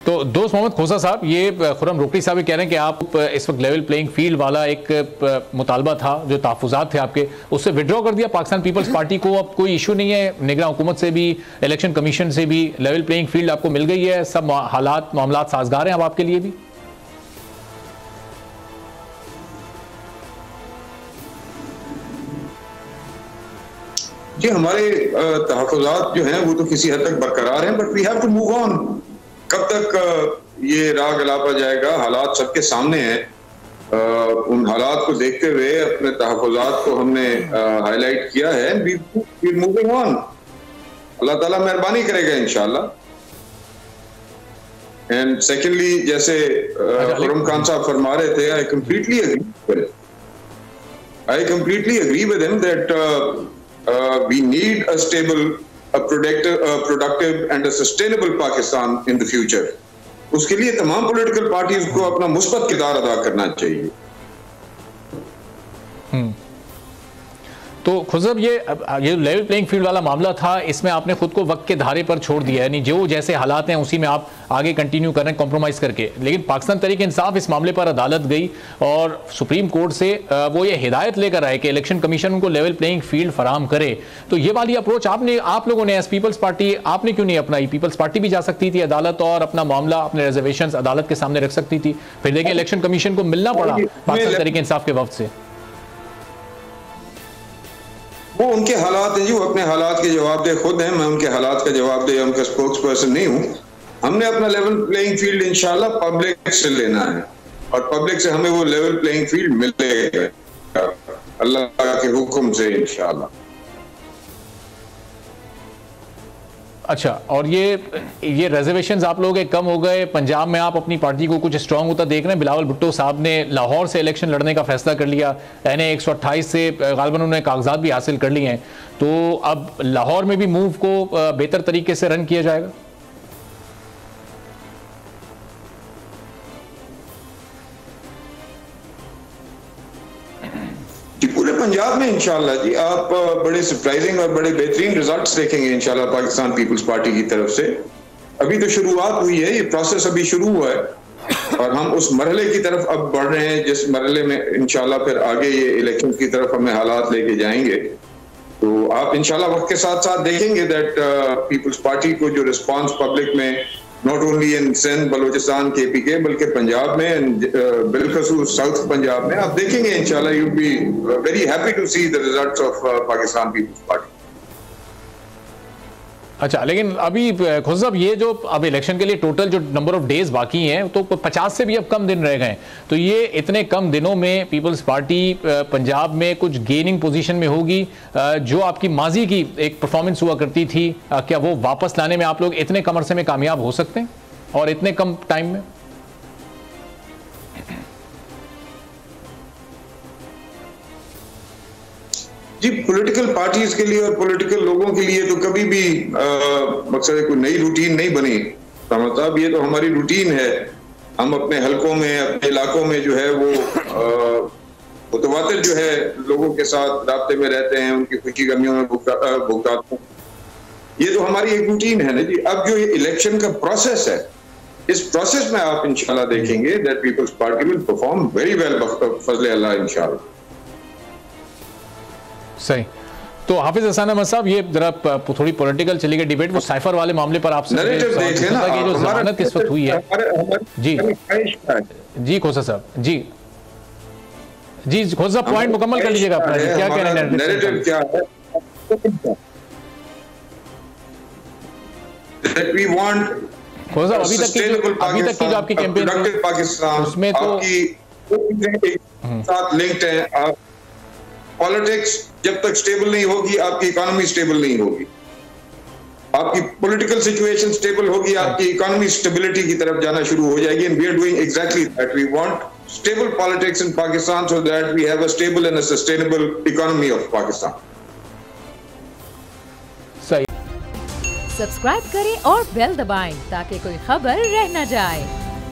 तो दोस्त मोहम्मद खोसा साहब, ये खुर्रम रोकड़ी साहब कह रहे हैं कि आप इस वक्त लेवल प्लेइंग फील्ड वाला एक मुतालबा था, जो तहफ़्फ़ुज़ात थे आपके, उससे विड्रॉ कर दिया पाकिस्तान पीपल्स पार्टी को। अब कोई इशू नहीं है, निगरान हुकूमत से भी, इलेक्शन कमीशन से भी लेवल प्लेइंग फील्ड आपको मिल गई है, सब हालात मामलात साजगार हैं अब आपके लिए भी? जी, हमारे तहफ़्फ़ुज़ात जो हैं वो तो किसी हद तक बरकरार हैं, but we have to move on. कब तक ये राह गलापा जाएगा? हालात सबके सामने हैं। उन हालात को देखते हुए अपने तहफ़्फ़ुज़ात को हमने हाईलाइट किया है। We moving on. अल्लाह ताला मेहरबानी करेगा इंशाअल्लाह। एंड सेकेंडली, जैसे खुर्रम खान साहब फरमा रहे थे, I completely agree with him that we need a stable, a productive and a sustainable Pakistan in the future. उसके लिए तमाम पॉलिटिकल पार्टीज को अपना मुस्बत किरदार अदा करना चाहिए। तो खुजब, ये लेवल प्लेइंग फील्ड वाला मामला था, इसमें आपने खुद को वक्त के धारे पर छोड़ दिया, यानी जो जैसे हालात हैं उसी में आप आगे कंटिन्यू कर रहे हैं कॉम्प्रोमाइज़ करके। लेकिन पाकिस्तान तहरीक इंसाफ इस मामले पर अदालत गई और सुप्रीम कोर्ट से वो ये हिदायत लेकर आए कि इलेक्शन कमीशन उनको लेवल प्लेइंग फील्ड फराहम करे। तो ये वाली अप्रोच आप लोगों ने एज पीपल्स पार्टी आपने क्यों नहीं अपनाई? पीपल्स पार्टी भी जा सकती थी अदालत और अपना मामला, अपने रिजर्वेशन अदालत के सामने रख सकती थी। फिर देखिए इलेक्शन कमीशन को मिलना पड़ा पाकिस्तान तहरीक इंसाफ के वक्त से। वो उनके हालात हैं जी, वो अपने हालात के जवाबदेह खुद हैं। मैं उनके हालात का जवाबदेह, उनका स्पोक्स पर्सन नहीं हूँ। हमने अपना लेवल प्लेइंग फील्ड इंशाल्लाह पब्लिक से लेना है और पब्लिक से हमें वो लेवल प्लेइंग फील्ड मिलेगा अल्लाह के हुक्म से इंशाल्लाह। अच्छा, और ये रिजर्वेशंस आप लोगों के कम हो गए, पंजाब में आप अपनी पार्टी को कुछ स्ट्रांग होता देख रहे हैं? बिलावल भुट्टो साहब ने लाहौर से इलेक्शन लड़ने का फैसला कर लिया, यानी 128 से गालिबन उन्होंने कागजात भी हासिल कर लिए हैं। तो अब लाहौर में भी मूव को बेहतर तरीके से रन किया जाएगा? पूरे पंजाब में इंशाल्लाह जी आप बड़े सरप्राइजिंग और बड़े बेहतरीन रिजल्ट्स देखेंगे इंशाल्लाह पाकिस्तान पीपल्स पार्टी की तरफ से। अभी तो शुरुआत हुई है, ये प्रोसेस अभी शुरू हुआ है और हम उस मरहले की तरफ अब बढ़ रहे हैं जिस मरहले में इंशाल्लाह फिर आगे ये इलेक्शन की तरफ हमें हालात लेके जाएंगे। तो आप इंशाल्लाह वक्त के साथ साथ देखेंगे दैट पीपल्स पार्टी को जो रिस्पॉन्स पब्लिक में not only in Sindh, Balochistan, KPK, बल्कि पंजाब में, बिलखसूस साउथ पंजाब में आप देखेंगे इंशाल्लाह you be very happy to see the results of Pakistan Peoples Party. अच्छा, लेकिन अभी खुद साहब ये जो अब इलेक्शन के लिए टोटल जो नंबर ऑफ डेज बाकी हैं तो 50 से भी अब कम दिन रह गए। तो ये इतने कम दिनों में पीपल्स पार्टी पंजाब में कुछ गेनिंग पोजीशन में होगी? जो आपकी माजी की एक परफॉर्मेंस हुआ करती थी, क्या वो वापस लाने में आप लोग इतने कम अरसे में कामयाब हो सकते हैं और इतने कम टाइम में? जी, पॉलिटिकल पार्टीज के लिए और पॉलिटिकल लोगों के लिए तो कभी भी मकसद कोई नई रूटीन नहीं बनी साहब। ये तो हमारी रूटीन है। हम अपने हलकों में, अपने इलाकों में जो है वो मुतवातिर जो है लोगों के साथ राब्ते में रहते हैं, उनकी खुशी गमियों में भुगताते हैं। ये तो हमारी एक रूटीन है ना जी। अब जो ये इलेक्शन का प्रोसेस है, इस प्रोसेस में आप इंशाल्लाह देखेंगे that People's Party will perform very well फजले अल्लाह इंशाल्लाह। सही। तो हाफिज हसन अहमद साहब, ये जरा थोड़ी पॉलिटिकल चली गई डिबेट, वो साइफर वाले मामले पर आपसे ये जो जमानत इस वक्त हुई है जी खोसा साहब, जी खोसा साहब पॉइंट मुकम्मल कर लीजिएगा अपना, क्या कह रहे हैं? नैरेटिव क्या है? that we want खोसा साहब, अभी तक की जो आपकी कैंपेन पाकिस्तान, उसमें तो साथ लिंक्ड है। पॉलिटिक्स जब तक स्टेबल नहीं होगी, आपकी इकोनॉमी स्टेबल नहीं होगी। आपकी पॉलिटिकल सिचुएशन स्टेबल होगी, आपकी इकोनॉमी स्टेबिलिटी की तरफ जाना शुरू हो जाएगी। And we are doing exactly that. We want stable politics in Pakistan so that we have a stable and a sustainable economy of Pakistan. सही। सब्सक्राइब करें और बेल दबाएं ताकि कोई खबर रह न जाए।